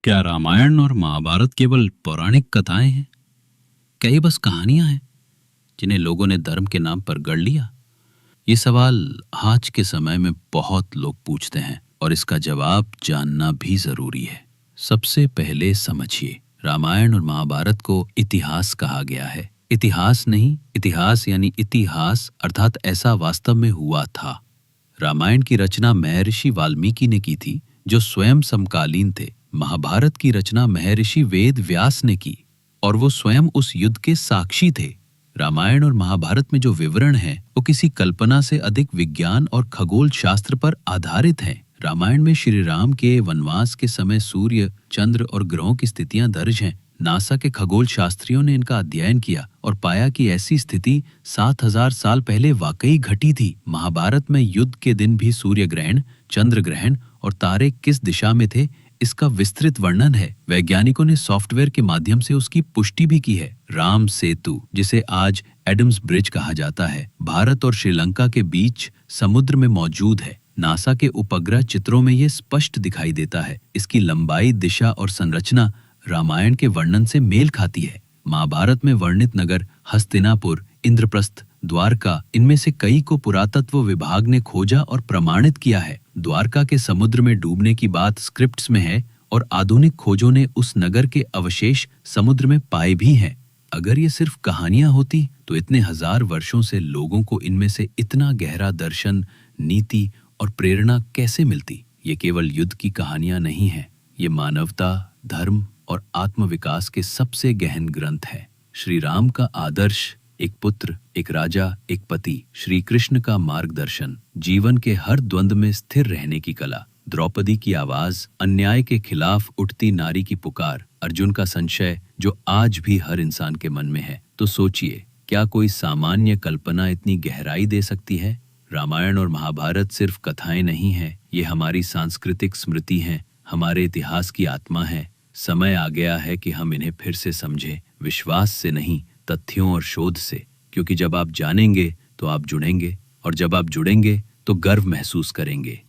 क्या रामायण और महाभारत केवल पौराणिक कथाएं हैं? क्या ये बस कहानियां हैं जिन्हें लोगों ने धर्म के नाम पर गढ़ लिया? ये सवाल आज के समय में बहुत लोग पूछते हैं और इसका जवाब जानना भी जरूरी है। सबसे पहले समझिए, रामायण और महाभारत को इतिहास कहा गया है। इतिहास नहीं, इतिहास यानी इतिहास अर्थात ऐसा वास्तव में हुआ था। रामायण की रचना महर्षि वाल्मीकि ने की थी, जो स्वयं समकालीन थे। महाभारत की रचना महर्षि वेद व्यास ने की और वो स्वयं उस युद्ध के साक्षी थे। रामायण और महाभारत में जो विवरण है वो किसी कल्पना से अधिक विज्ञान और खगोल शास्त्र पर आधारित है। रामायण में श्री राम के वनवास के समय सूर्य, चंद्र और ग्रहों की स्थितियां दर्ज हैं। नासा के खगोल शास्त्रियों ने इनका अध्ययन किया और पाया कि ऐसी स्थिति 7000 साल पहले वाकई घटी थी। महाभारत में युद्ध के दिन भी सूर्य ग्रहण, चंद्र ग्रहण और तारे किस दिशा में थे, इसका विस्तृत वर्णन है। वैज्ञानिकों ने सॉफ्टवेयर के माध्यम से उसकी पुष्टि भी की है। राम सेतु, जिसे आज एडम्स ब्रिज कहा जाता है, भारत और श्रीलंका के बीच समुद्र में मौजूद है। नासा के उपग्रह चित्रों में ये स्पष्ट दिखाई देता है। इसकी लंबाई, दिशा और संरचना रामायण के वर्णन से मेल खाती है। महाभारत में वर्णित नगर हस्तिनापुर, इंद्रप्रस्थ, द्वारका, इनमें से कई को पुरातत्व विभाग ने खोजा और प्रमाणित किया है। द्वारका के समुद्र में डूबने की बात स्क्रिप्ट्स में है और आधुनिक खोजों ने उस नगर के अवशेष समुद्र में पाए भी हैं। अगर ये सिर्फ कहानियां होती तो इतने हजार वर्षों से लोगों को इनमें से इतना गहरा दर्शन, नीति और प्रेरणा कैसे मिलती? ये केवल युद्ध की कहानियां नहीं हैं, ये मानवता, धर्म और आत्मविकास के सबसे गहन ग्रंथ है। श्री राम का आदर्श, एक पुत्र, एक राजा, एक पति, श्री कृष्ण का मार्गदर्शन, जीवन के हर द्वंद में स्थिर रहने की कला, द्रौपदी की आवाज, अन्याय के खिलाफ उठती नारी की पुकार, अर्जुन का संशय जो आज भी हर इंसान के मन में है। तो सोचिए, क्या कोई सामान्य कल्पना इतनी गहराई दे सकती है? रामायण और महाभारत सिर्फ कथाएं नहीं है, ये हमारी सांस्कृतिक स्मृति हैं, हमारे इतिहास की आत्मा है। समय आ गया है कि हम इन्हें फिर से समझें, विश्वास से नहीं, तथ्यों और शोध से। क्योंकि जब आप जानेंगे तो आप जुड़ेंगे, और जब आप जुड़ेंगे तो गर्व महसूस करेंगे।